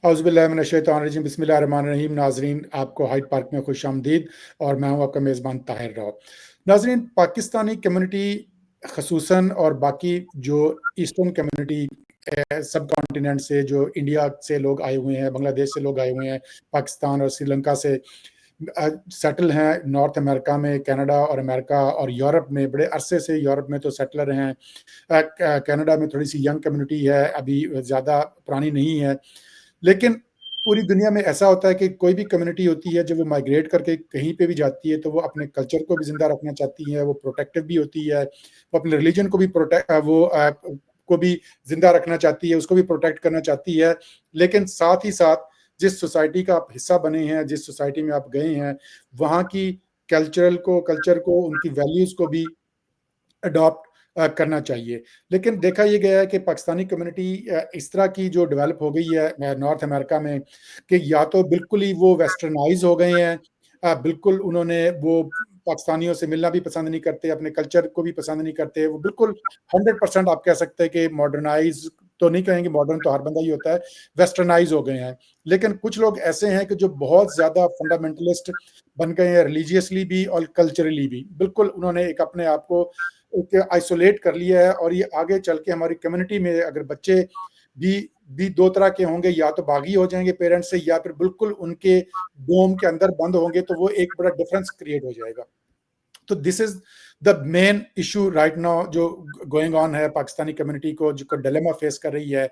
औज़ुबिल्लाहि बिस्मिल्लाहिर्रहमानिर्रहीम। नाज़रीन, आपको हाइड पार्क में खुशामदीद और मैं हूँ आपका मेज़बान ताहिर राव। नाज़रीन, पाकिस्तानी कम्युनिटी ख़ुसूसन और बाकी जो ईस्टर्न कम्युनिटी सब कॉन्टिनेंट से, जो इंडिया से लोग आए हुए हैं, बांग्लादेश से लोग आए हुए हैं, पाकिस्तान और श्रीलंका से सेटल हैं नॉर्थ अमेरिका में, कनाडा और अमेरिका और यूरोप में बड़े अरसे से यूरोप में तो सेटलर हैं। कनाडा में थोड़ी-सी यंग कम्युनिटी है, अभी ज़्यादा पुरानी नहीं है। लेकिन पूरी दुनिया में ऐसा होता है कि कोई भी कम्युनिटी होती है, जब वो माइग्रेट करके कहीं पे भी जाती है, तो वो अपने कल्चर को भी ज़िंदा रखना चाहती है, वो प्रोटेक्टिव भी होती है, वो अपने रिलीजन को भी को भी ज़िंदा रखना चाहती है, उसको भी प्रोटेक्ट करना चाहती है। लेकिन साथ ही साथ जिस सोसाइटी का आप हिस्सा बने हैं, जिस सोसाइटी में आप गए हैं, वहाँ की कल्चर को, उनकी वैल्यूज़ को भी अडॉप्ट करना चाहिए। लेकिन देखा ये गया है कि पाकिस्तानी कम्युनिटी इस तरह की जो डेवलप हो गई है नॉर्थ अमेरिका में, कि या तो बिल्कुल ही वो वेस्टर्नाइज़ हो गए हैं, बिल्कुल उन्होंने वो पाकिस्तानियों से मिलना भी पसंद नहीं करते, अपने कल्चर को भी पसंद नहीं करते। वो बिल्कुल 100% आप कह सकते हैं कि मॉडर्नाइज़ तो नहीं कहेंगे, मॉडर्न तो हर बंदा ही होता है, वेस्टर्नाइज़ हो गए हैं। लेकिन कुछ लोग ऐसे हैं कि जो बहुत ज़्यादा फंडामेंटलिस्ट बन गए हैं, रिलीजियसली भी और कल्चरली भी। बिल्कुल उन्होंने एक अपने आप को एक आइसोलेट कर लिया है, और ये आगे चल के हमारी कम्युनिटी में अगर बच्चे भी 2 तरह के होंगे, या तो बागी हो जाएँगे पेरेंट्स से, या फिर बिल्कुल उनके डोम के अंदर बंद होंगे, तो वो एक बड़ा डिफरेंस क्रिएट हो जाएगा। तो this is the main issue right now जो गोइंग ऑन है पाकिस्तानी कम्युनिटी को, जो डिलेमा फेस कर रही है।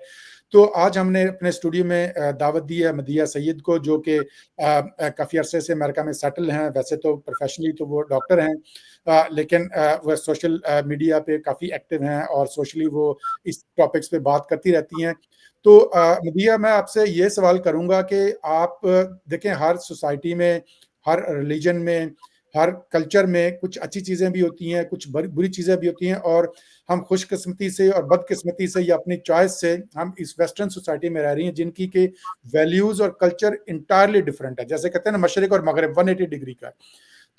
तो आज हमने अपने स्टूडियो में दावत दी है मदीहा सईद को, जो कि काफ़ी अरसे से अमेरिका में सेटल हैं। वैसे तो प्रोफेशनली तो वो डॉक्टर हैं, लेकिन वह सोशल मीडिया पे काफ़ी एक्टिव हैं और सोशली वो इस टॉपिक्स पे बात करती रहती हैं। तो मदीहा, मैं आपसे ये सवाल करूँगा कि आप देखें, हर सोसाइटी में, हर रिलीजन में, हर कल्चर में कुछ अच्छी चीज़ें भी होती हैं, कुछ बुरी चीज़ें भी होती हैं, और हम खुशकिस्मती से और बदकिस्मती से या अपनी चॉइस से हम इस वेस्टर्न सोसाइटी में रह रही हैं, जिनकी के वैल्यूज़ और कल्चर इंटायरली डिफरेंट है। जैसे कहते हैं ना, मशरिक और मगरिब 180 डिग्री का।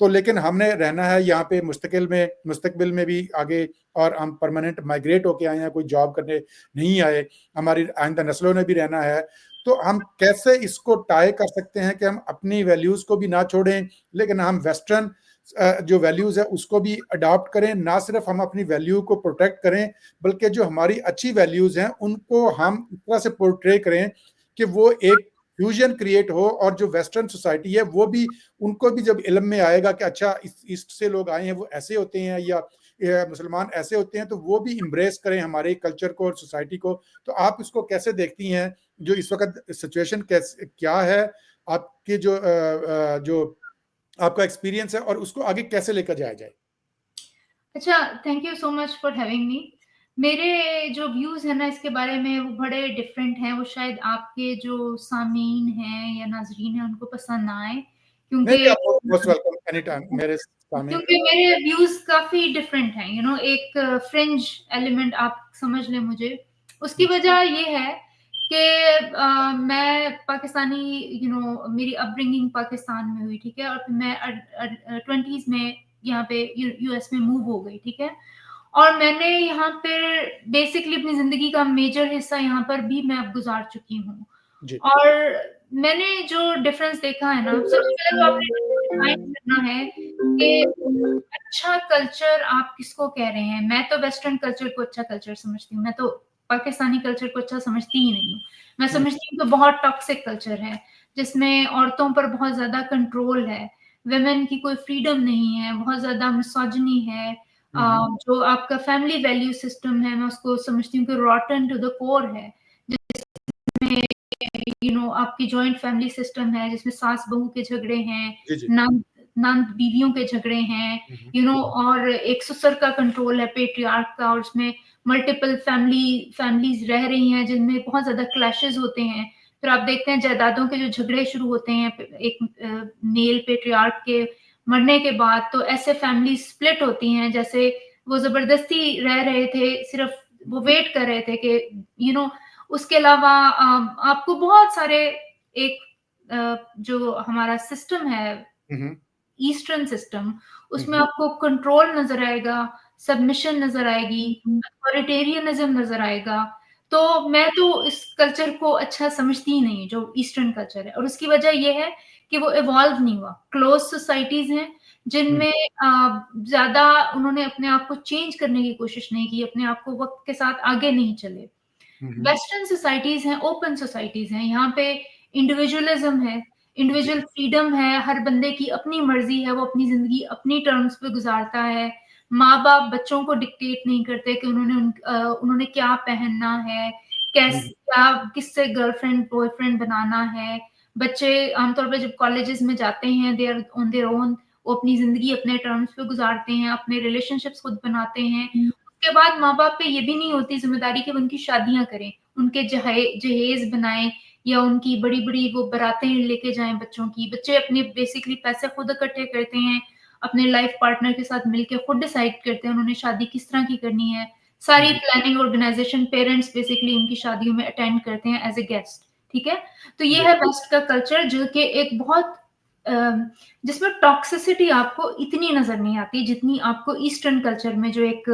तो लेकिन हमने रहना है यहाँ पे मुस्तकबिल में भी आगे, और हम परमानेंट माइग्रेट होके आए हैं, कोई जॉब करने नहीं आए, हमारी आइंदा नस्लों ने भी रहना है। तो हम कैसे इसको टाई कर सकते हैं कि हम अपनी वैल्यूज़ को भी ना छोड़ें, लेकिन हम वेस्टर्न जो वैल्यूज़ है उसको भी अडॉप्ट करें। ना सिर्फ हम अपनी वैल्यू को प्रोटेक्ट करें, बल्कि जो हमारी अच्छी वैल्यूज़ हैं उनको हम इस तरह से पोर्ट्रे करें कि वो एक फ्यूजन क्रिएट हो, और जो वेस्टर्न सोसाइटी है वो भी, उनको भी जब इल्म में आएगा कि अच्छा इस ईस्ट से लोग आए हैं, वो ऐसे होते हैं, या मुसलमान ऐसे होते हैं, तो वो भी एम्ब्रेस करें हमारे कल्चर को और सोसाइटी को। तो आप इसको कैसे देखती हैं, जो इस वक्त सिचुएशन क्या है, आपके जो आपका एक्सपीरियंस है, और उसको आगे कैसे लेकर जाया जाए? अच्छा, thank you so much for having me. मेरे जो व्यूज़ हैं ना इसके बारे में, वो बड़े डिफरेंट हैं। वो शायद आपके जो सामीन हैं या नाज़रीन हैं उनको पसंद ना आए, नहीं, क्योंकि नहीं, आप मोस्ट वेलकम एनी टाइम मेरे सामने। क्योंकि मेरे व्यूज़ काफ़ी डिफरेंट हैं। एक फ्रिंज एलिमेंट आप समझ लें मुझे। उसकी वजह ये है कि मैं पाकिस्तानी, मेरी अपब्रिंगिंग पाकिस्तान में हुई, ठीक है? और फिर मैं 20s में यहाँ पे यूएस में मूव हो गई, ठीक है? और मैंने यहाँ पर बेसिकली अपनी ज़िंदगी का मेजर हिस्सा यहाँ पर भी मैं अब गुज़ार चुकी हूँ। जी। और मैंने जो डिफरेंस देखा है ना, सबसे पहले तो आपने डिफाइन करना है कि अच्छा कल्चर आप किसको कह रहे हैं। मैं तो वेस्टर्न कल्चर को अच्छा कल्चर समझती हूँ, मैं तो पाकिस्तानी कल्चर को अच्छा समझती ही नहीं हूँ। मैं हुँ, समझती हूँ कि बहुत टॉक्सिक कल्चर है, जिसमें औरतों पर बहुत ज़्यादा कंट्रोल है, वुमेन की कोई फ्रीडम नहीं है, बहुत ज़्यादा मिसोजिनी है। हुँ, जो आपका फैमिली वैल्यू सिस्टम है, मैं उसको समझती हूँ कि रॉटन टू द कोर है। जिसमें आपकी जॉइंट फैमिली सिस्टम है, जिसमें सास बहू के झगड़े हैं, जी, जी। नंद नंद बीवियों के झगड़े हैं, हुँ, हुँ। और एक ससुर का कंट्रोल है, पेट्रियार्क का, और उसमें मल्टीपल फैमिलीज रह रही हैं, जिनमें बहुत ज्यादा क्लैशेस होते हैं। फिर आप देखते हैं जायदादों के जो झगड़े शुरू होते हैं एक मेल पेट्रियार्क के मरने के बाद, तो ऐसे फैमिली स्प्लिट होती हैं, जैसे वो जबरदस्ती रह रहे थे, सिर्फ वो वेट कर रहे थे कि यू नो उसके अलावा आपको बहुत सारे एक जो हमारा सिस्टम है, हुँ, हुँ। ईस्टर्न सिस्टम, हुँ, उसमें हुँ। आपको कंट्रोल नज़र आएगा, सबमिशन नज़र आएगी, अथॉरिटेरियनिज़्म नज़र आएगा। तो मैं तो इस कल्चर को अच्छा समझती ही नहीं, जो ईस्टर्न कल्चर है, और उसकी वजह ये है कि वो इवॉल्व नहीं हुआ। क्लोज़ सोसाइटीज़ हैं, हुँ, जिनमें ज़्यादा उन्होंने अपने आप को चेंज करने की कोशिश नहीं की, अपने आप को वक़्त के साथ आगे नहीं चले। हुँ, हुँ, वेस्टर्न सोसाइटीज़ हैं, ओपन सोसाइटीज़ हैं, यहाँ पे इंडिविजुअलिज़्म है, जी, इंडिविजुअल फ्रीडम है, हर बंदे की अपनी मर्ज़ी है, वो अपनी ज़िंदगी अपनी टर्म्स पे गुज़ारता है। माँ-बाप बच्चों को डिक्टेट नहीं करते कि उन्होंने क्या पहनना है, हुँ, क्या किससे गर्लफ्रेंड, बॉयफ्रेंड बनाना है। बच्चे आमतौर पे जब कॉलेजेस में जाते हैं, they are on their own, वो अपनी ज़िंदगी अपने टर्म्स पे गुज़ारते हैं, अपने रिलेशनशिप्स खुद बनाते हैं। उसके बाद माँ-बाप पे ये भी नहीं होती ज़िम्मेदारी कि वो उनकी शादियाँ करें, उनके जहेज़ बनाएँ या उनकी बड़ी-बड़ी वो बारातें लेके जाएँ बच्चों की। बच्चे अपने बेसिकली पैसे खुद इकट्ठे करते हैं, अपने लाइफ पार्टनर के साथ मिलके खुद डिसाइड करते हैं उन्होंने शादी किस तरह की करनी है। सारी जी, प्लानिंग ऑर्गेनाइज़ेशन पेरेंट्स बेसिकली उनकी शादियों में अटेंड करते हैं एज़ अ गेस्ट, ठीक है? तो ये जी, है वेस्ट का कल्चर, जो कि एक बहुत अ, जिसमें टॉक्सिसिटी आपको इतनी नज़र नहीं आती जितनी आपको ईस्टर्न कल्चर में, जो एक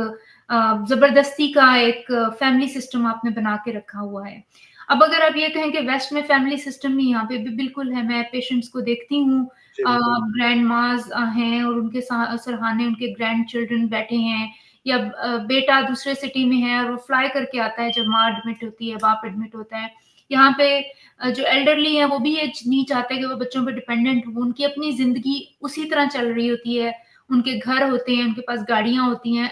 ज़बरदस्ती का एक फैमिली सिस्टम आपने बना के रखा हुआ है। अब अगर आप ये कहें कि वेस्ट में फैमिली सिस्टम नहीं, यहाँ पे भी बिल्कुल है। मैं पेशेंट्स को देखती हूँ, जी, बिल्कुल। ग्रैंडमाज़ हैं और उनके सरहाने उनके ग्रैंड चिल्ड्रन बैठे हैं, या बेटा दूसरे सिटी में है और वो फ्लाई करके आता है जब माँ एडमिट होती है, बाप एडमिट होता है। यहाँ पे जो एल्डरली हैं वो भी ये नहीं चाहते कि वो बच्चों पे डिपेंडेंट हों, उनकी अपनी ज़िंदगी उसी तरह चल रही होती है, उनके घर होते हैं, उनके पास गाड़ियाँ होती हैं।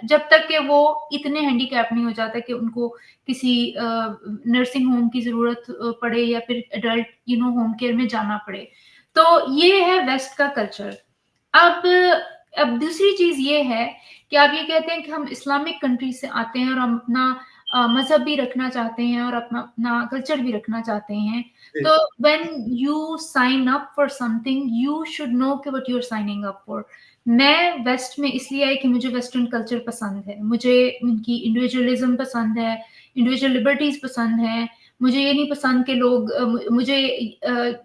जब तक कि वो इतने हैंडीकैप नहीं हो जाते कि उनको किसी नर्सिंग होम की ज़रूरत पड़े या फिर एडल्ट होम केयर में जाना पड़े। तो ये है वेस्ट का कल्चर। अब अब दूसरी चीज़ ये है कि आप ये कहते हैं कि हम इस्लामिक कंट्री से आते हैं और हम अपना मज़हब भी रखना चाहते हैं और अपना अपना कल्चर भी रखना चाहते हैं। जी, तो when you sign up for something, you should know कि what you are signing up for. मैं वेस्ट में इसलिए आई कि मुझे वेस्टर्न कल्चर पसंद है। मुझे उनकी इंडिविजुअलिज़्म पसंद है, इंडिविजुअल लिबर्टीज़ पसंद हैं। मुझे ये नहीं पसंद कि लोग मुझे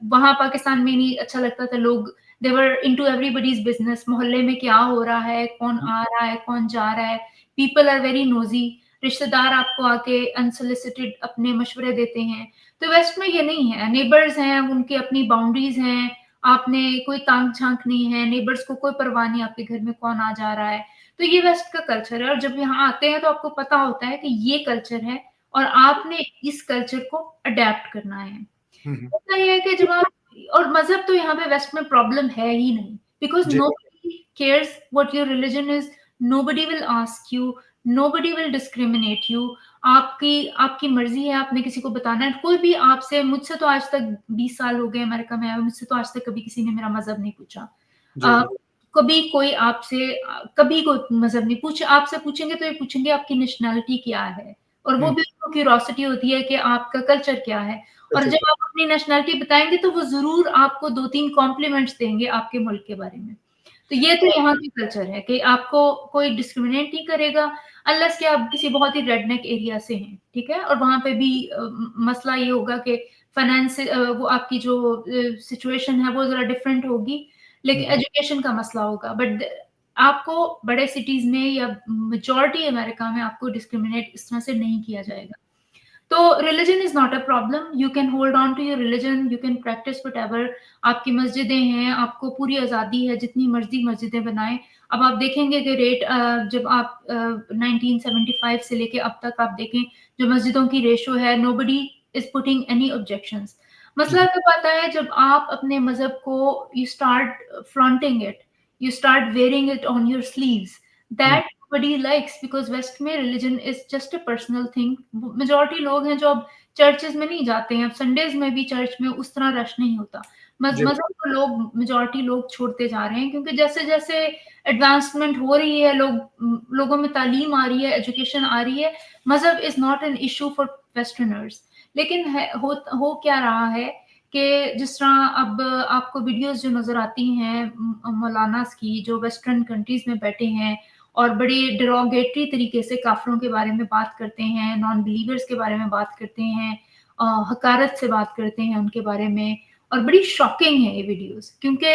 वहाँ पाकिस्तान में नहीं अच्छा लगता था, लोग दे वर इनटू एवरीबॉडीज़ बिज़नेस, मोहल्ले में क्या हो रहा है, कौन हुँ, आ रहा है, कौन जा रहा है। पीपल आर वेरी नोज़ी, रिश्तेदार आपको आके अनसॉलिसिटेड अपने मशवरे देते हैं। तो वेस्ट में ये नहीं है, नेबर्स हैं, उनकी अपनी बाउंड्रीज़ हैं, आपने कोई ताक-झाँक नहीं है, नेबर्स को कोई परवाह नहीं आपके घर में कौन आ जा रहा है। तो ये वेस्ट का कल्चर है, और जब यहाँ आते हैं तो आपको पता होता है कि ये कल्चर है और आपने इस कल्चर को अडैप्ट करना है। हुँ, हुँ, होता ये है कि जब आप, और मज़हब तो यहाँ पे वेस्ट में प्रॉब्लम है ही नहीं, because ji, nobody cares what your religion is, nobody will ask you, nobody will discriminate you. आपकी आपकी मर्ज़ी है, आपने किसी को बताना है। कोई भी आपसे, मुझसे तो आज तक 20 साल हो गए अमेरिका में आए हुए, मुझसे तो आज तक कभी किसी ने मेरा मज़हब नहीं पूछा। जी, अ, कभी कोई आपसे कभी कोई मज़हब नहीं पूछा। आपसे पूछेंगे तो ये पूछेंगे आपकी नेशनैलिटी क्या है? और वो हुँ, भी उनको क्यूरियोसिटी होती है कि आपका कल्चर क्या है? और कल्चर जब आप अपनी नेशनैलिटी बताएँगे तो वो ज़रूर आपको 2-3 कॉम्प्लीमेंट्स देंगे आपके मुल्क के बारे में। तो ये तो यहाँ की कल्चर है कि आपको कोई डिस्क्रिमिनेट नहीं करेगा, अनलेस कि आप किसी बहुत ही रेडनेक एरिया से हैं, ठीक है? और वहाँ पे भी मसला ये होगा कि वो आपकी जो सिचुएशन है वो ज़रा डिफरेंट होगी, हुँ, लेकिन हुँ, एजुकेशन का मसला होगा। बट आपको बड़े सिटीज़ में या मेजॉरिटी अमेरिका में आपको डिस्क्रिमिनेट इस तरह से नहीं किया जाएगा। तो religion is not a problem, you can hold on to your religion, you can practise whatever. आपकी मस्जिदें हैं, आपको पूरी आज़ादी है, जितनी मर्ज़ी मस्जिदें बनाएँ। अब आप देखेंगे कि जब आप 1975 से लेके अब तक आप देखें, जो मस्जिदों की रेशो है, nobody is putting any objections. Hmm, मसला कब आता है, जब आप अपने मज़हब को you start flaunting it, you start wearing it on your sleeves, hmm, that nobody likes, because west में religion is just a personal thing. Majority लोग हैं जो अब चर्चेस में नहीं जाते हैं, अब संडेज में भी चर्च में उस तरह रश नहीं होता। जी, मजहब को लोग, मेजोरिटी लोग छोड़ते जा रहे हैं, क्योंकि जैसे जैसे एडवांसमेंट हो रही है, लोगों में तालीम आ रही है, एजुकेशन आ रही है, मजहब is not an issue for westerners. लेकिन हो क्या रहा है कि जिस तरह अब आपको वीडियोस जो नजर आती हैं मौलानास की, जो वेस्टर्न कंट्रीज में बैठे हैं और बड़े डिरोगेटरी तरीके से काफ़िरों के बारे में बात करते हैं, नॉन बिलीवर्स के बारे में बात करते हैं, हकारत से बात करते हैं उनके बारे में, और बड़ी शॉकिंग है ये वीडियोस, क्योंकि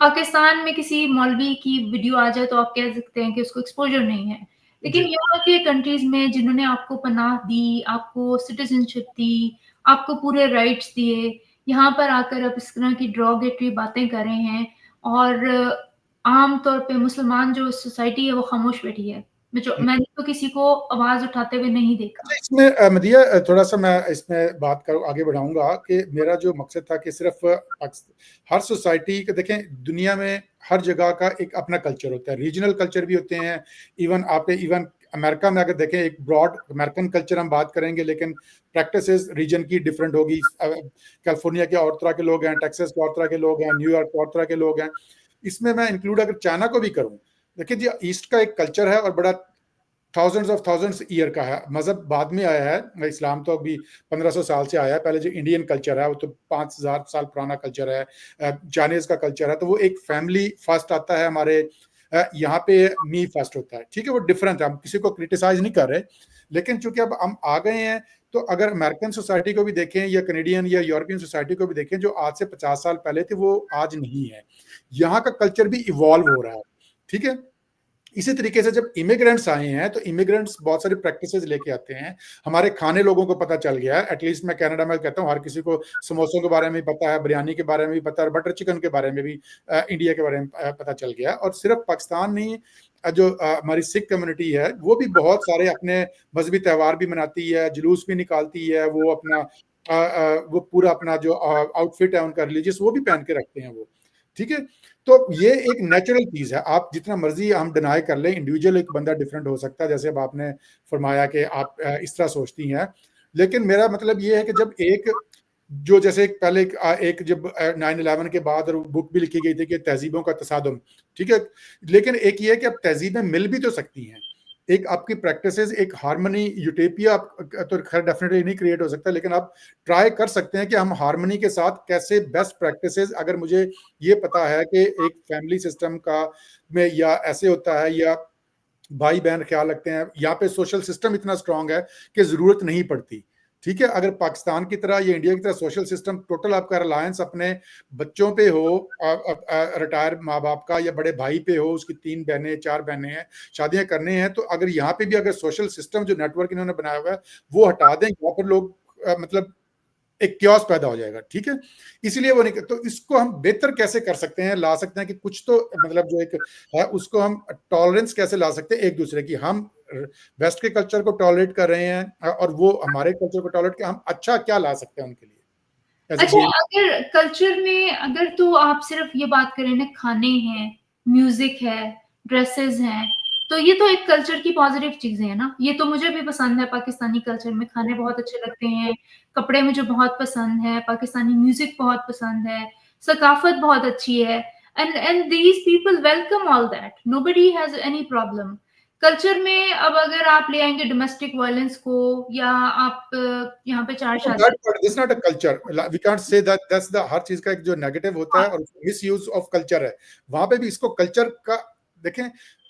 पाकिस्तान में किसी मौलवी की वीडियो आ जाए तो आप कह सकते हैं कि उसको एक्सपोज़र नहीं है। लेकिन यहाँ के कंट्रीज में जिन्होंने आपको पनाह दी, आपको सिटीजनशिप दी, आपको पूरे राइट्स दिए, यहाँ पर आकर आप इस तरह की ड्रॉगेटरी बातें कर रहे हैं और आम तौर पे मुसलमान जो सोसाइटी है वो खामोश बैठी है। मैंने तो किसी को आवाज उठाते हुए नहीं देखा। अच्छा, इसमें मदिया थोड़ा सा मैं इसमें बात कर आगे बढ़ाऊंगा कि मेरा जो मकसद था कि सिर्फ हर सोसाइटी के देखें, दुनिया में हर जगह का एक अपना कल्चर होता है, रीजनल कल्चर भी होते हैं। इवन अमेरिका में अगर देखें, एक ब्रॉड अमेरिकन कल्चर हम बात करेंगे, लेकिन प्रैक्टिसेस रीजन की डिफरेंट होगी। कैलिफोर्निया के और तरह के लोग हैं, टेक्सास के और तरह के लोग हैं, न्यूयॉर्क के और तरह के लोग हैं। इसमें मैं इंक्लूड अगर चाइना को भी करूं, देखिए जी, ईस्ट का एक कल्चर है और बड़ा थाउजेंड्स ईयर का है। मजहब बाद में आया है, इस्लाम तो अभी 1500 साल से आया है। पहले जो इंडियन कल्चर है वो तो 5000 साल पुराना कल्चर है। चाइनीज का कल्चर है तो वो एक फैमिली फर्स्ट आता है, हमारे यहाँ पे मी फर्स्ट होता है। ठीक है, वो डिफरेंट है, हम किसी को क्रिटिसाइज नहीं कर रहे, लेकिन चूंकि अब हम आ गए हैं तो अगर अमेरिकन सोसाइटी को भी देखें या कनेडियन या यूरोपियन सोसाइटी को भी देखें, जो आज से 50 साल पहले थे वो आज नहीं है। यहाँ का कल्चर भी इवॉल्व हो रहा है। ठीक है, इसी तरीके से जब इमिग्रेंट्स आए हैं तो इमिग्रेंट्स बहुत सारी प्रैक्टिसेस लेके आते हैं। हमारे खाने लोगों को पता चल गया है, एटलीस्ट मैं कनाडा में कहता हूँ हर किसी को समोसों के बारे में भी पता है, बिरयानी के बारे में भी पता है, बटर चिकन के बारे में भी इंडिया के बारे में पता चल गया। और सिर्फ पाकिस्तान नहीं, जो हमारी सिख कम्युनिटी है वो भी बहुत सारे अपने मजहबी त्यौहार भी मनाती है, जुलूस भी निकालती है। वो अपना वो पूरा अपना जो आउटफिट है उनका रिलीजियस, वो भी पहन के रखते हैं वो। ठीक है, तो ये एक नेचुरल चीज है। आप जितना मर्जी हम डिनाई कर लें, इंडिविजुअल एक बंदा डिफरेंट हो सकता है, जैसे अब आपने फरमाया कि आप इस तरह सोचती हैं। लेकिन मेरा मतलब ये है कि जब एक जो जैसे एक पहले एक जब 9/11 के बाद और बुक भी लिखी गई थी कि तहजीबों का तसादुम, ठीक है, लेकिन एक ये है कि अब तहजीबें मिल भी तो सकती हैं। एक आपकी प्रैक्टिसेस, एक हार्मनी, यूटोपिया तो खैर डेफिनेटली नहीं क्रिएट हो सकता, लेकिन आप ट्राई कर सकते हैं कि हम हार्मनी के साथ कैसे बेस्ट प्रैक्टिसेस, अगर मुझे ये पता है कि एक फैमिली सिस्टम का में या ऐसे होता है या भाई बहन ख्याल रखते हैं, यहाँ पे सोशल सिस्टम इतना स्ट्रांग है कि जरूरत नहीं पड़ती। ठीक है, अगर पाकिस्तान की तरह या इंडिया की तरह सोशल सिस्टम टोटल आपका रिलायंस अपने बच्चों पे हो, रिटायर माँ बाप का या बड़े भाई पे हो, उसकी 3 बहनें 4 बहनें हैं, शादियां करने हैं, तो अगर यहाँ पे भी अगर सोशल सिस्टम जो नेटवर्क इन्होंने बनाया हुआ है वो हटा दें, यहाँ पर लोग मतलब एक क्योस पैदा हो जाएगा। ठीक है, इसलिए वो नहीं, तो इसको हम बेहतर कैसे कर सकते हैं, ला सकते हैं कि कुछ तो मतलब जो एक है उसको हम टॉलरेंस कैसे ला सकते हैं एक दूसरे की। हम वेस्ट के कल्चर को टॉलरेट कर रहे हैं और वो हमारे कल्चर को टॉलरेट कर, हम अच्छा क्या ला सकते हैं उनके लिए एज ए अच्छा, गेम। अगर कल्चर में अगर तो आप सिर्फ ये बात करें ना, खाने हैं, म्यूजिक है, ड्रेसेस हैं, तो ये तो एक कल्चर की पॉजिटिव चीजें हैं ना। ये तो मुझे भी पसंद है, पाकिस्तानी कल्चर में खाने बहुत अच्छे लगते हैं, कपड़े मुझे बहुत पसंद है, पाकिस्तानी म्यूजिक बहुत पसंद है, सकाफत बहुत अच्छी है। And these people welcome all that, nobody has any problem. Culture में अब अगर आप ले आएंगे डोमेस्टिक वायलेंस को, या आप यहाँ पे चार शादी, this not a culture, we can't say that that's the, हर चीज का एक जो नेगेटिव होता है और मिस यूज ऑफ कल्चर है, वहां पे भी इसको कल्चर का देखें।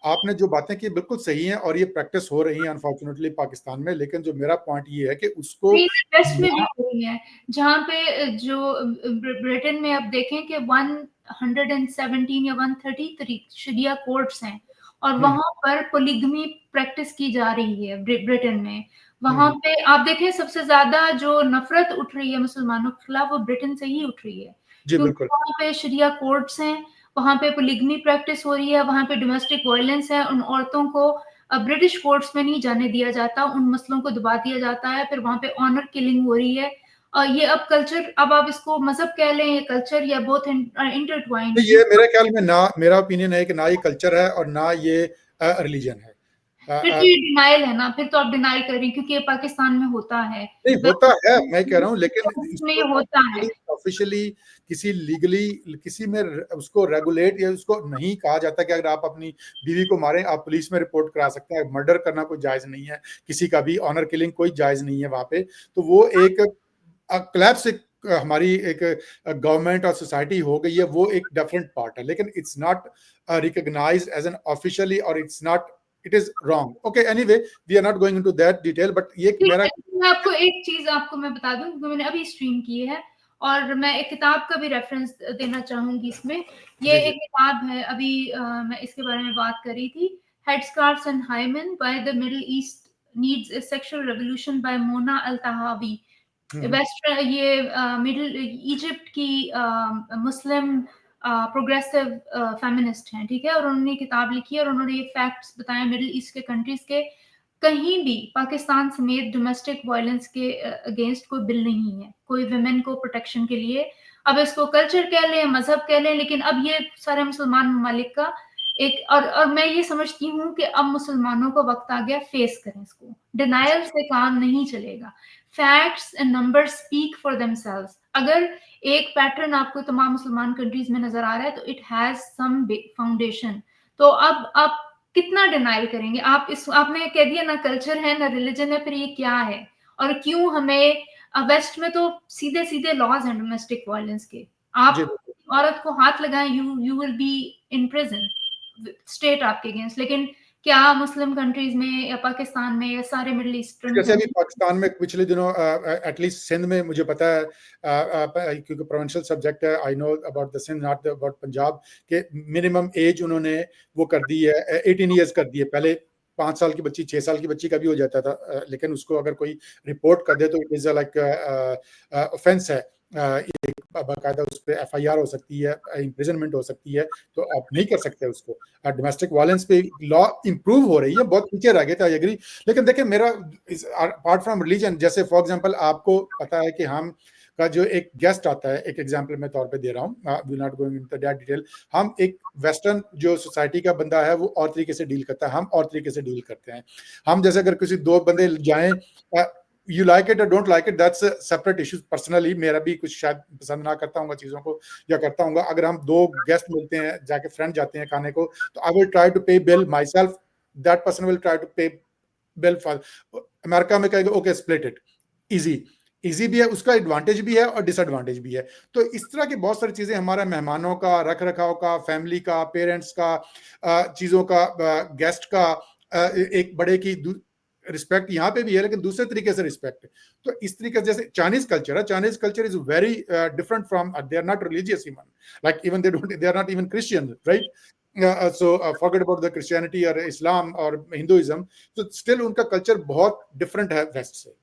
आपने जो बातें की बिल्कुल सही हैं और ये प्रैक्टिस हो रही है अनफॉर्चुनेटली पाकिस्तान में, लेकिन जो मेरा पॉइंट ये है कि उसको वेस्ट में भी हो रही है, जहाँ पे जो ब्रिटेन में आप देखें कि 117 या 133 शरिया कोर्ट्स हैं और वहां पर पोलिगमी प्रैक्टिस की जा रही है ब्रिटेन में। वहां पे आप देखें सबसे ज्यादा जो नफरत उठ रही है मुसलमानों के खिलाफ वो ब्रिटेन से ही उठ रही है, जी क्योंकि बिल्कुल। वहां पे शरिया कोर्ट्स हैं, वहां पे पोलिगमी प्रैक्टिस हो रही है, वहां पे डोमेस्टिक वायलेंस है, उन औरतों को ब्रिटिश कोर्ट्स में नहीं जाने दिया जाता, उन मसलों को दबा दिया जाता है, फिर वहां पे ऑनर किलिंग हो रही है। ये अब कल्चर, अब आप इसको मजहब कह लें या कल्चर, या बोथ इंटरट्वाइंड। तो ये मेरे ख्याल में ना, मेरा ओपिनियन है कि ना ये कल्चर है और ना ये रिलीजन है। फिर तो ये डिनाइल है ना, फिर तो आप डिनाई कर रही हैं, क्योंकि ये पाकिस्तान में होता है, नहीं होता है, मैं कह रहा हूँ, लेकिन में ये इसको होता है। ऑफिशियली किसी लीगली किसी में उसको रेगुलेट या उसको नहीं कहा जाता कि अगर आप अपनी बीवी को मारें आप पुलिस में रिपोर्ट करा सकते हैं। मर्डर करना कोई जायज नहीं है, किसी का भी ऑनर किलिंग कोई जायज नहीं है वहां पे। तो वो एक क्लैप्स हमारी एक गवर्नमेंट और सोसाइटी हो गई है, वो एक डिफरेंट पार्ट है, लेकिन it's not recognised as an officially, और it's not, it is wrong. Okay, anyway we are not going into that detail, but ये ठीक मेरा है, मैं आपको एक चीज आपको मैं बता दूं, क्योंकि मैंने अभी स्ट्रीम की है और मैं एक किताब का भी रेफरेंस देना चाहूंगी इसमें। ये जी जी एक किताब है, अभी मैं इसके बारे में बात कर रही थी, Headscarves and Hymen by the Middle East Needs a Sexual Revolution by Mona Al-Tahawi. West ये मिडिल इजिप्ट की मुस्लिम प्रोग्रेसिव फेमिनिस्ट हैं, ठीक है, और उन्होंने किताब लिखी और उन्होंने ये फैक्ट्स बताए मिडिल ईस्ट के कंट्रीज के कहीं भी पाकिस्तान समेत डोमेस्टिक वायलेंस के अगेंस्ट कोई बिल नहीं है, कोई विमेन को प्रोटेक्शन के लिए, अब इसको कल्चर कह लें, मजहब कह लें, लेकिन अब ये सारे मुसलमान ममालिक का एक और मैं ये समझती हूँ कि अब मुसलमानों को वक्त आ गया फेस करें इसको, डिनायल से काम नहीं चलेगा, facts and numbers speak for themselves. अगर एक पैटर्न आपको तमाम मुसलमान कंट्रीज में नजर आ रहा है तो इट हैज सम फाउंडेशन, तो अब आप कितना डिनाइल करेंगे, आप इस आपने कह दिया ना कल्चर है ना रिलीजन है, फिर ये क्या है और क्यों हमें वेस्ट में तो सीधे सीधे लॉज हैं डोमेस्टिक वायलेंस के, आप औरत को हाथ लगाएं you will be in prison, state आपके अगेंस्ट, लेकिन क्या मुस्लिम कंट्रीज में या पाकिस्तान में या सारे मिडिल ईस्टर्न, जैसे अभी पाकिस्तान में पिछले दिनों एटलीस्ट सिंध में मुझे पता है क्योंकि प्रोविंशियल सब्जेक्ट है, I know about the Sindh not about Punjab, के मिनिमम एज उन्होंने वो कर दी है 18 ईयर्स कर दी है। पहले 5 साल की बच्ची 6 साल की बच्ची का भी हो जाता था, लेकिन उसको अगर कोई रिपोर्ट कर दे तो इट इज लाइक ऑफेंस है, बाकायदा उस पर FIR हो सकती है, इम्प्रिजनमेंट हो सकती है, तो आप नहीं कर सकते उसको। डोमेस्टिक वायलेंस पे लॉ इंप्रूव हो रही है, बहुत पीछे रह गए थे, आई एग्री। लेकिन देखिए मेरा अपार्ट फ्रॉम रिलीजन, जैसे फॉर एग्जांपल आपको पता है कि हम का जो एक गेस्ट आता है, एक एग्जांपल मैं तौर पे दे रहा हूँ, will not going into that detail, हम एक वेस्टर्न जो सोसाइटी का बंदा है वो और तरीके से डील करता है, हम और तरीके से डील करते हैं। हम जैसे अगर किसी दो बंदे जाएं, यू लाइक इट और don't like it, that's separate issues. Personally मेरा भी कुछ शायद पसंद ना करता हूँ चीजों को या करता हूँ, अगर हम दो गेस्ट मिलते हैं, जाके फ्रेंड जाते हैं खाने को, तो I will try to pay bill myself, that person will try to pay bill for. America में कहेगा ओके स्प्लिट इट, इजी भी है, उसका एडवांटेज भी है और डिसएडवांटेज भी है। तो इस तरह की बहुत सारी चीजें, हमारा मेहमानों का, रख रखाव का, फैमिली का, पेरेंट्स का, चीजों का, गेस्ट का, एक बड़े की रिस्पेक्ट यहाँ पे भी है, लेकिन दूसरे तरीके से रिस्पेक्ट है। तो इस तरीके से जैसे चाइनीज कल्चर है, Chinese culture is very different from, they are not religious even, like even they are not even Christian, right? So forget about the Christianity or Islam or Hinduism, so still उनका culture बहुत different है waste से।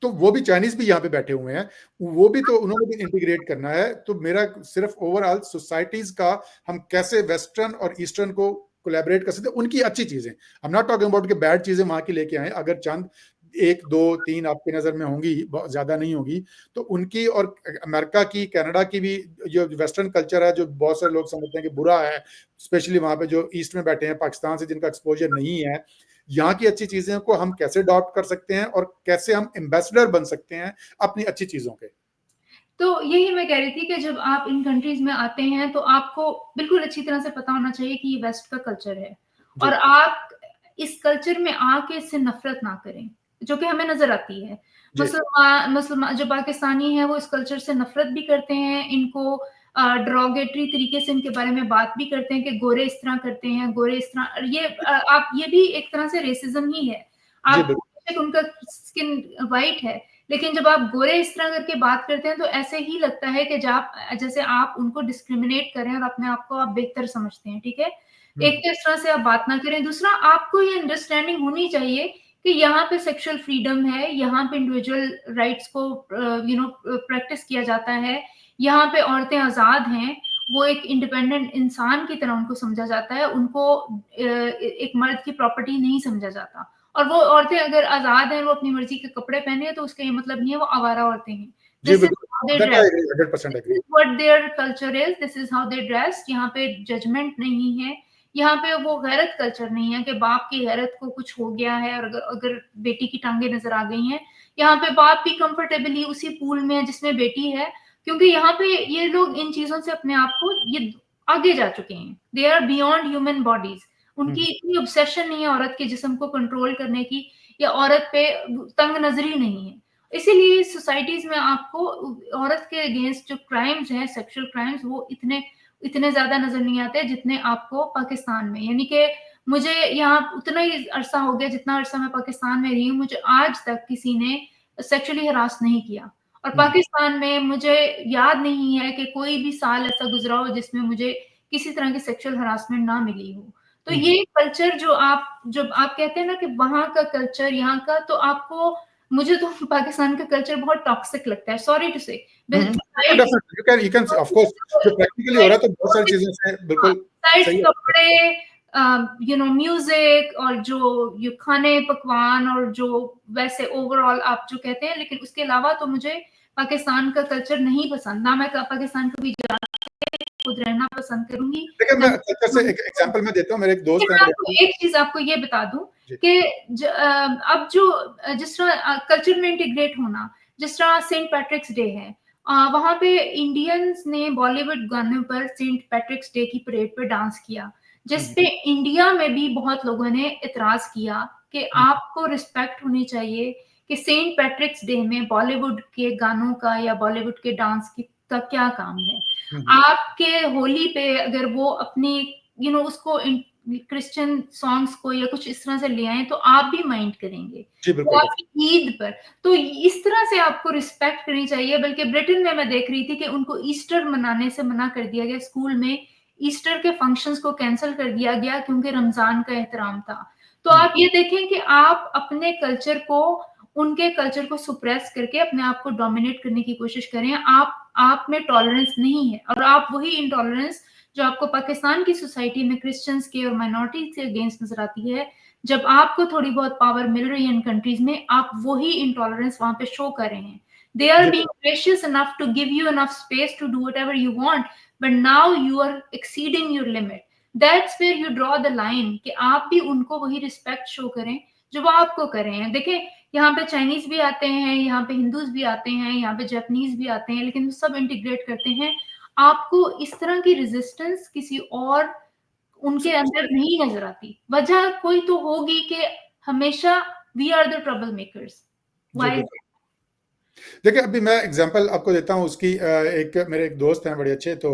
तो वो भी Chinese भी यहाँ पे बैठे हुए हैं, वो भी तो उन्होंने भी इंटीग्रेट करना है। तो मेरा सिर्फ ओवरऑल सोसाइटीज का हम कैसे वेस्टर्न और ईस्टर्न को कोलैबोरेट कर सकते हैं, उनकी अच्छी चीजें, I am not talking about कि बैड चीजें वहां की लेके आए, अगर चंद 1 2 3 आपकी नजर में होंगी, बहुत ज्यादा नहीं होगी, तो उनकी और अमेरिका की, कनाडा की भी जो वेस्टर्न कल्चर है, जो बहुत सारे लोग समझते हैं कि बुरा है, स्पेशली वहां पे जो ईस्ट में बैठे हैं, पाकिस्तान से जिनका एक्सपोजर नहीं है, यहाँ की अच्छी चीजें को हम कैसे अडॉप्ट कर सकते हैं और कैसे हम एम्बेसडर बन सकते हैं अपनी अच्छी चीजों के। तो यही मैं कह रही थी कि जब आप इन कंट्रीज में आते हैं तो आपको बिल्कुल अच्छी तरह से पता होना चाहिए कि ये वेस्ट का कल्चर है और आप इस कल्चर में आके इससे नफरत ना करें, जो कि हमें नजर आती है। मुसलमान जो पाकिस्तानी है वो इस कल्चर से नफरत भी करते हैं, इनको ड्रोगेटरी तरीके से इनके बारे में बात भी करते हैं कि गोरे इस तरह करते हैं, गोरे इस तरह, ये आप ये भी एक तरह से रेसिज्म ही है। आप उनका स्किन वाइट है, लेकिन जब आप गोरे इस तरह करके बात करते हैं तो ऐसे ही लगता है कि जैसे आप उनको डिस्क्रिमिनेट करें और अपने आप को आप बेहतर समझते हैं, ठीक है? एक तो इस तरह से आप बात ना करें। दूसरा, आपको ये अंडरस्टैंडिंग होनी चाहिए कि यहाँ पे सेक्सुअल फ्रीडम है, यहाँ पे इंडिविजुअल राइट्स को प्रैक्टिस किया जाता है, यहाँ पे औरतें आजाद हैं, वो एक इंडिपेंडेंट इंसान की तरह उनको समझा जाता है, उनको एक मर्द की प्रॉपर्टी नहीं समझा जाता। और वो औरतें अगर आजाद हैं, वो अपनी मर्जी के कपड़े पहने हैं, तो उसका ये मतलब नहीं है वो आवारा औरतें हैं। This is how they dress. 100% agree. This is what their culture is. This is how they dress. यहाँ पे जजमेंट नहीं है, यहाँ पे वो गैरत कल्चर नहीं है कि बाप की गैरत को कुछ हो गया है और अगर बेटी की टांगे नजर आ गई हैं, यहाँ पे बाप भी कंफर्टेबली उसी पूल में है जिसमें बेटी है, क्योंकि यहाँ पे ये लोग इन चीजों से अपने आप को ये आगे जा चुके हैं। They are beyond human bodies. उनकी इतनी ऑब्सेशन नहीं है औरत के जिस्म को कंट्रोल करने की, या औरत पे तंग नजरी नहीं है। इसीलिए सोसाइटीज में आपको औरत के अगेंस्ट जो क्राइम्स हैं, सेक्सुअल क्राइम्स, वो इतने ज्यादा नजर नहीं आते जितने आपको पाकिस्तान में। यानी कि मुझे यहाँ उतना ही अरसा हो गया जितना अरसा मैं पाकिस्तान में रही हूँ, मुझे आज तक किसी ने सेक्सुअली हरास नहीं किया। और पाकिस्तान में मुझे याद नहीं है कि कोई भी साल ऐसा गुजरा हो जिसमें मुझे किसी तरह की सेक्सुअल हरासमेंट ना मिली हो। तो ये कल्चर जब आप कहते हैं ना कि वहाँ का कल्चर यहाँ का, तो आपको, मुझे तो पाकिस्तान का कल्चर बहुत टॉक्सिक लगता है, सॉरी टू से। Definitely you can of course जो प्रैक्टिकली हो रहा है तो बहुत सारी चीजें से बिल्कुल सही है। कपड़े, म्यूजिक और जो ये खाने पकवान और जो वैसे ओवरऑल आप जो कहते हैं, लेकिन उसके अलावा तो मुझे पाकिस्तान का कल्चर नहीं पसंद, ना मैं पाकिस्तान कभी जाके खुद रहना पसंद करूंगी। देखिए मैं कल्चर से एक एग्जांपल मैं देता हूँ। मेरे एक दोस्त हैं, एक चीज आपको ये बता दूं कि अब जिस तरह कल्चर में इंटीग्रेट होना, जिस तरह सेंट पैट्रिक्स डे है, वहां पे इंडियंस ने बॉलीवुड गानों पर सेंट पैट्रिक्स डे की परेड पे डांस किया, जिसपे इंडिया में भी बहुत लोगों ने इतराज किया कि आपको रिस्पेक्ट होनी चाहिए कि सेंट पैट्रिक्स डे में बॉलीवुड के गानों का या बॉलीवुड के डांस का क्या काम है। आपके होली पे अगर वो अपनी उसको क्रिश्चियन सॉन्ग्स को या कुछ इस तरह से ले आए तो आप भी माइंड करेंगे। तो आपकी ईद पर तो इस तरह से आपको रिस्पेक्ट करनी चाहिए। बल्कि ब्रिटेन में मैं देख रही थी कि उनको ईस्टर मनाने से मना कर दिया गया, स्कूल में ईस्टर के फंक्शंस को कैंसिल कर दिया गया क्योंकि रमजान का एहतराम था। तो आप ये देखें कि आप अपने कल्चर को, उनके कल्चर को सुप्रेस करके अपने आप को डोमिनेट करने की कोशिश करें। आप में टॉलरेंस नहीं है, और आप वही इंटॉलरेंस जो आपको पाकिस्तान की सोसाइटी में क्रिश्चियंस के और माइनॉरिटीज के अगेंस्ट नजर आती है, जब आपको थोड़ी बहुत पावर मिल रही है इन कंट्रीज में, आप वही इंटॉलरेंस वहां पे शो कर रहे हैं। They are being gracious enough to give you enough space to do whatever you want, but now you are exceeding your limit. That's where you draw the line कि आप भी उनको वही रिस्पेक्ट शो करें जो वो आपको कर रहे हैं। देखें, यहाँ पे चाइनीज भी आते हैं, यहाँ पे हिंदूज भी आते हैं, यहाँ पे जापानीज भी आते हैं, लेकिन वो सब इंटीग्रेट करते हैं। आपको इस तरह की रेजिस्टेंस किसी और उनके अंदर नहीं नजर आती। वजह कोई तो होगी कि हमेशा we are the trouble makers. देखिए अभी मैं एग्जांपल आपको देता हूँ उसकी। मेरे एक दोस्त हैं बड़े अच्छे, तो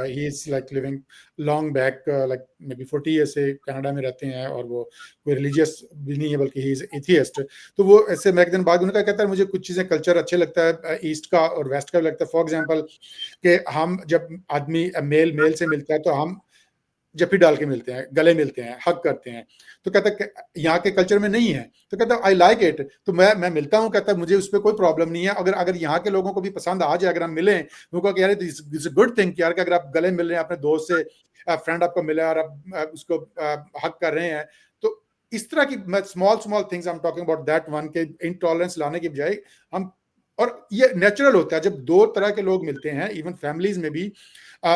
he is like living long back, like may be 40 year से कनाडा में रहते हैं, और वो कोई रिलीजियस भी नहीं है बल्कि ही इज एथियस्ट। तो वो ऐसे मैं एक दिन बाद उनका कहता है मुझे कुछ चीज़ें कल्चर अच्छे लगता है ईस्ट का और वेस्ट का भी लगता है। फॉर एग्जाम्पल कि हम जब आदमी मेल से मिलता है तो हम जफ्फी डाल के मिलते हैं, गले मिलते हैं, हक करते हैं। तो कहता यहाँ के कल्चर में नहीं है। तो कहता आई लाइक इट, तो मैं मिलता हूँ। कहता मुझे उस पर कोई प्रॉब्लम नहीं है। अगर यहाँ के लोगों को भी पसंद आ जाए, अगर हम मिलें, उनको यार इट्स अ गुड थिंग यार, कि अगर आप गले मिल रहे हैं अपने दोस्त से, फ्रेंड आपको मिला और आप उसको हक कर रहे हैं, तो इस तरह की small things I am talking about that one के इंटॉलरेंस लाने की बजाय हम, और ये नेचुरल होता है जब दो तरह के लोग मिलते हैं। इवन फैमिलीज में भी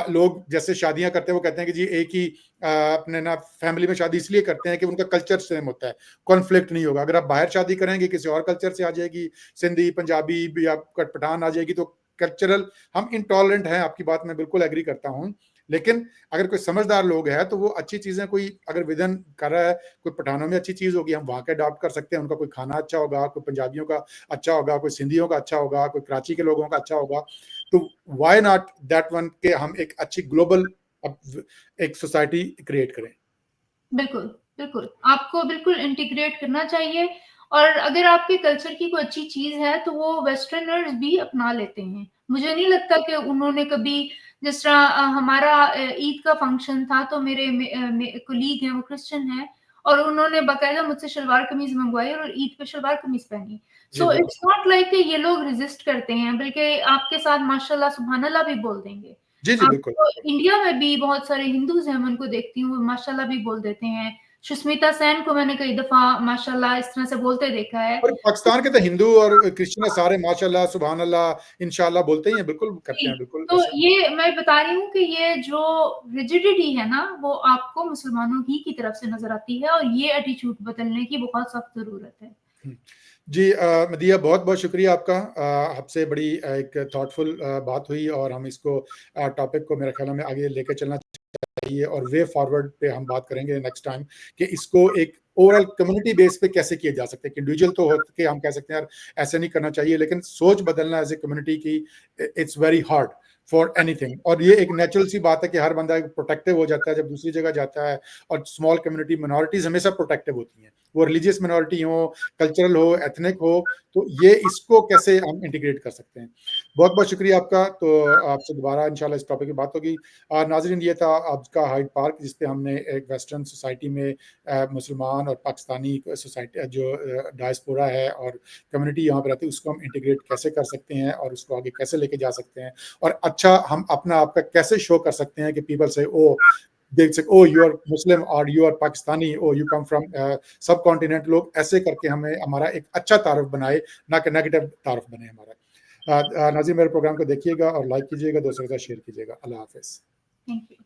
लोग जैसे शादियां करते हैं, वो कहते हैं कि जी एक ही अपने ना फैमिली में शादी इसलिए करते हैं कि उनका कल्चर सेम होता है, कॉन्फ्लिक्ट नहीं होगा। अगर आप बाहर शादी करेंगे किसी और कल्चर से आ जाएगी, सिंधी पंजाबी या पठान आ जाएगी, तो कल्चरल हम इंटॉलरेंट हैं। आपकी बात मैं बिल्कुल एग्री करता हूँ, लेकिन अगर कोई समझदार लोग है तो वो अच्छी चीजें, कोई अगर विदन कर रहा है, कोई पठानों में अच्छी चीज होगी हम वहां के अडॉप्ट कर सकते हैं। उनका कोई खाना अच्छा होगा, कोई पंजाबियों का अच्छा होगा, कोई सिंधियों का अच्छा होगा, कोई कराची के लोगों का अच्छा होगा, तो व्हाई नॉट दैट वन के हम एक अच्छी ग्लोबल एक सोसाइटी क्रिएट करें। बिल्कुल बिल्कुल, आपको बिल्कुल इंटीग्रेट करना चाहिए। और अगर आपके कल्चर की कोई अच्छी चीज है तो वो वेस्टर्नर्स भी अपना लेते हैं। मुझे नहीं लगता कि उन्होंने कभी, जिस तरह हमारा ईद का फंक्शन था, तो मेरे कोलीग हैं वो क्रिश्चियन हैं, और उन्होंने बाकायदा मुझसे शलवार कमीज मंगवाई और ईद पे शलवार कमीज पहनी। सो इट्स नॉट लाइक कि ये लोग रेजिस्ट करते हैं, बल्कि आपके साथ माशाल्लाह सुभान अल्लाह भी बोल देंगे। जी जी बिल्कुल। इंडिया में भी बहुत सारे हिंदूज हैं, मैं उनको देखती हूँ, माशाल्लाह भी बोल देते हैं। सुष्मिता सेन को मैंने कई दफा माशाल्लाह इस तरह से बोलते देखा है। और पाकिस्तान के तो हिंदू और क्रिश्चियन सारे माशाल्लाह सुभान अल्लाह इंशाल्लाह बोलते ही हैं, बिल्कुल करते हैं, बिल्कुल। तो ये मैं बता रही हूँ कि ये जो रिजिडिटी है ना, वो आपको मुसलमानों ही की तरफ से नजर आती है, और ये एटीट्यूड बदलने की बहुत सख्त जरूरत है। जी मदिया, बहुत बहुत शुक्रिया आपका। आपसे बड़ी एक थॉटफुल बात हुई, और हम इसको टॉपिक को मेरे ख्याल में आगे लेकर चलना चाहिए, और वे फॉरवर्ड पे हम बात करेंगे नेक्स्ट टाइम कि इसको एक ओवरऑल कम्युनिटी बेस पे कैसे किया जा सकता है। कि इंडिविजुअल तो हो के हम कह सकते हैं यार ऐसे नहीं करना चाहिए, लेकिन सोच बदलना एज ए कम्युनिटी की it's very hard for anything. और ये एक नेचुरल सी बात है कि हर बंदा प्रोटेक्टिव हो जाता है जब दूसरी जगह जाता है, और स्मॉल कम्युनिटी मिनॉरिटीज हमेशा प्रोटेक्टिव होती हैं, वो रिलीजियस मिनॉरिटी हो, कल्चरल हो, एथनिक हो। तो ये इसको कैसे हम इंटीग्रेट कर सकते हैं। बहुत-बहुत शुक्रिया आपका। तो आपसे दोबारा इंशाल्लाह इस टॉपिक पे बात होगी। नाज़रीन, ये था आज का हाइड पार्क, जिस पे हमने एक वेस्टर्न सोसाइटी में मुसलमान और पाकिस्तानी सोसाइटी जो डायस्पोरा है और कम्युनिटी यहाँ पे रहती है, उसको हम इंटीग्रेट कैसे कर सकते हैं और उसको आगे कैसे लेके जा सकते हैं, और अच्छा हम अपना आपका कैसे शो कर सकते हैं कि पीपल से देख सक ओ यू आर मुस्लिम और you are Pakistani, oh you come from subcontinent. लोग ऐसे करके हमें हमारा एक अच्छा तारुफ बनाए, ना कि नेगेटिव तारुफ बने हमारा। नाज़रीन, मेरे प्रोग्राम को देखिएगा और लाइक कीजिएगा, दोस्तों के साथ शेयर कीजिएगा। अल्लाह हाफ़िज़। Thank you.